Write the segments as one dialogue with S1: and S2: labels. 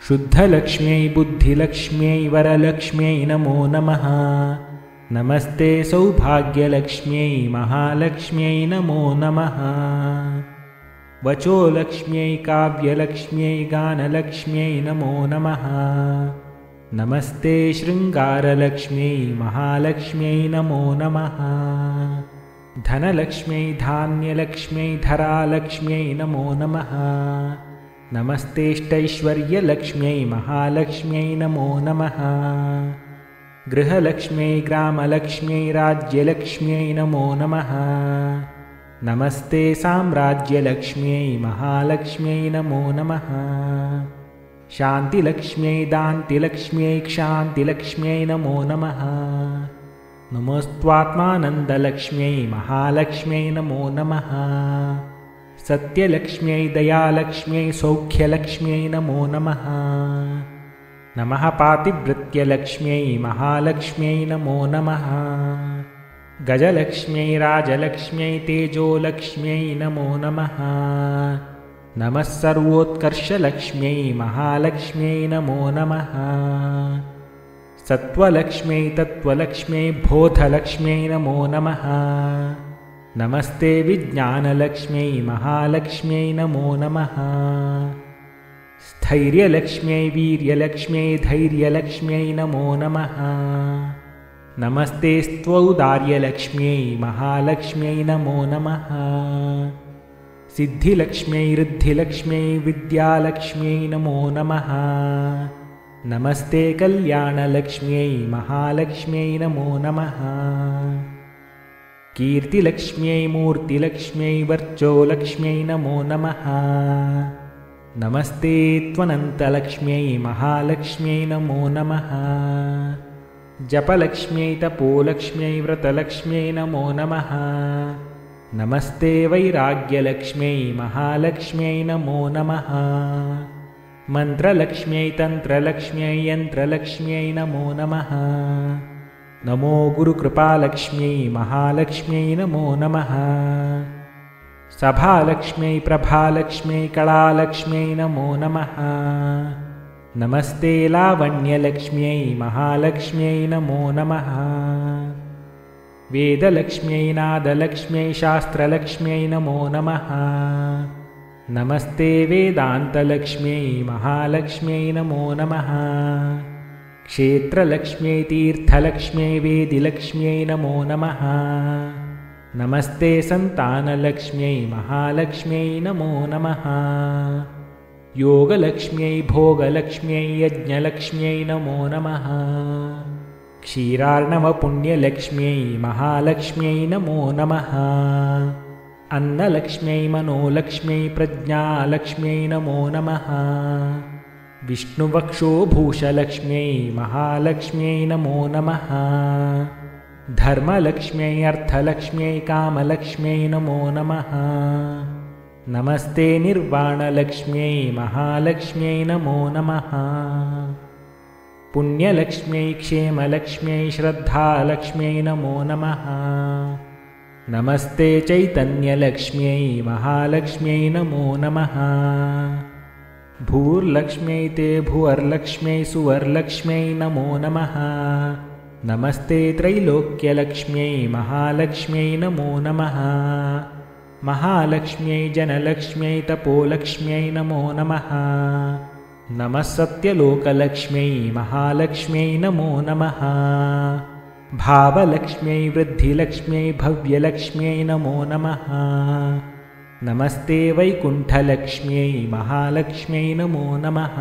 S1: शुद्धलक्ष्म्यै बुद्धिलक्ष्म्यै वरलक्ष्म्यै नमो नमः। नमस्ते सौभाग्यलक्ष्म्यै महालक्ष्म्यै नमो नमः। वचोलक्ष्म्यै काव्यलक्ष्म्यै गानलक्ष्म्यै नमो नमः। नमस्ते शृङ्गारलक्ष्म्यै महालक्ष्म्यै नमो नमः। धनलक्ष्म्यै धान्यलक्ष्म्यै धरालक्ष्म्यै नमो नमः। नमस्तेष्टैश्वर्यलक्ष्म्यै महालक्ष्म्यै नमो नमः। गृहलक्ष्म्यै ग्रामलक्ष्म्यै राज्यलक्ष्म्यै नमो नमः। नमस्ते साम्राज्यलक्ष्म्यै महालक्ष्म्यै नमो नमः। शान्तिलक्ष्म्यै दान्तिलक्ष्म्यै क्षान्तिलक्ष्म्यै नमो नमः। नमोऽस्त्वात्मानन्दलक्ष्म्यै महालक्ष्म्यै नमो नमः। सत्यलक्ष्म्यै दयालक्ष्म्यै सौख्यलक्ष्म्यै नमो नमः। नमः पातिव्रत्यलक्ष्म्यै महालक्ष्म्यै नमो नमः। गजलक्ष्म्यै राजलक्ष्म्यै तेजोलक्ष्म्यै नमो नमः। नमः सर्वोत्कर्षलक्ष्म्यै महालक्ष्म्यै नमो नमः। सत्त्वलक्ष्म्यै तत्त्वलक्ष्म्यै बोधलक्ष्म्यै नमो नमः। नमस्ते विज्ञानलक्ष्म्यै महालक्ष्म्यै नमो नमः। स्थैर्यलक्ष्म्यै वीर्यलक्ष्म्यै धैर्यलक्ष्म्यै नमो नमः। नमस्ते स्त्वौदार्यलक्ष्म्यै महालक्ष्म्यै नमो नमः। सिद्धिलक्ष्म्यै ऋद्धिलक्ष्म्यै विद्यालक्ष्म्यै नमो नमः। नमस्ते कल्याणलक्ष्म्यै महालक्ष्म्यै नमो नमः। कीर्तिलक्ष्म्यै मूर्तिलक्ष्म्यै वर्चोलक्ष्म्यै नमो नमः। नमस्ते त्वनन्तलक्ष्म्यै महालक्ष्म्यै नमो नमः। जपलक्ष्म्यै तपोलक्ष्म्यै व्रतलक्ष्म्यै नमो नमः। नमस्ते वैराग्यलक्ष्म्यै महालक्ष्म्यै नमो नमः। मन्त्रलक्ष्म्यै तन्त्रलक्ष्म्यै यन्त्रलक्ष्म्यै नमो नमः। नमो गुरुकृपालक्ष्म्यै महालक्ष्म्यै नमो नमः। सभालक्ष्म्यै प्रभालक्ष्म्यै कलालक्ष्म्यै नमो नमः। नमस्ते लावण्यलक्ष्म्यै महालक्ष्म्यै नमो नमः। वेदलक्ष्म्यै नादलक्ष्म्यै शास्त्रलक्ष्म्यै नमो नमः। नमस्ते वेदान्तलक्ष्म्यै महालक्ष्म्यै नमो नमः। क्षेत्रलक्ष्म्यै तीर्थलक्ष्म्यै वेदिलक्ष्म्यै नमो नमः। नमस्ते सन्तानलक्ष्म्यै महालक्ष्म्यै नमो नमः। योगलक्ष्म्यै भोगलक्ष्म्यै यज्ञलक्ष्म्यै नमो नमः। क्षीरार्णवपुण्यलक्ष्म्यै महालक्ष्म्यै नमो नमः। अन्नलक्ष्म्यै मनोलक्ष्म्यै प्रज्ञालक्ष्म्यै नमो नमः। विष्णुवक्षोभूषलक्ष्म्यै महालक्ष्म्यै नमो नमः। धर्मलक्ष्म्यै अर्थलक्ष्म्यै कामलक्ष्म्यै नमो नमः। नमस्ते निर्वाणलक्ष्म्यै महालक्ष्म्यै नमो नमः। पुण्यलक्ष्म्यै क्षेमलक्ष्म्यै श्रद्धालक्ष्म्यै नमो नमः। नमस्ते चैतन्यलक्ष्म्यै महालक्ष्म्यै नमो नमः। भूर्लक्ष्म्यै ते भुवर्लक्ष्म्यै सुवर्लक्ष्म्यै नमो नमः। नमस्ते त्रैलोक्यलक्ष्म्यै महालक्ष्म्यै नमो नमः। महालक्ष्म्यै जनलक्ष्म्यै तपोलक्ष्म्यै नमो नमः। नमः सत्यलोकलक्ष्म्यै महालक्ष्म्यै नमो नमः। भावलक्ष्म्यै वृद्धिलक्ष्म्यै भव्यलक्ष्म्यै नमो नमः। नमस्ते वैकुण्ठलक्ष्म्यै महालक्ष्म्यै नमो नमः।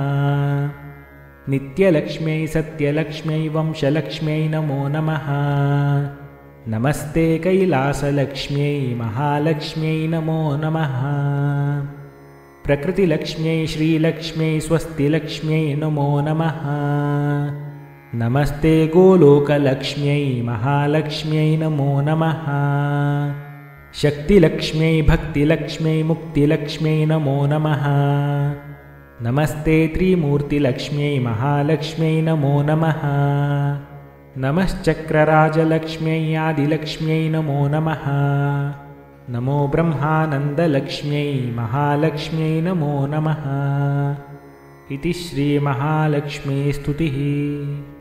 S1: नित्यलक्ष्म्यै सत्यलक्ष्म्यै वंशलक्ष्म्यै नमो नमः। नमस्ते कैलासलक्ष्म्यै महालक्ष्म्यै नमो नमः। प्रकृतिलक्ष्म्यै श्रीलक्ष्म्यै स्वस्तिलक्ष्म्यै नमो नमः। नमस्ते गोलोकलक्ष्म्यै महालक्ष्म्यै नमो नमः। शक्तिलक्ष्म्यै भक्तिलक्ष्म्यै मुक्तिलक्ष्म्यै नमो नमः। नमस्ते त्रिमूर्तिलक्ष्म्यै महालक्ष्म्यै नमो नमः। नमश्चक्रराजलक्ष्म्यै आदिलक्ष्म्यै नमो नमः। नमो ब्रह्मानन्दलक्ष्म्यै महालक्ष्म्यै नमो नमः। इति श्रीमहालक्ष्मीस्तुतिः।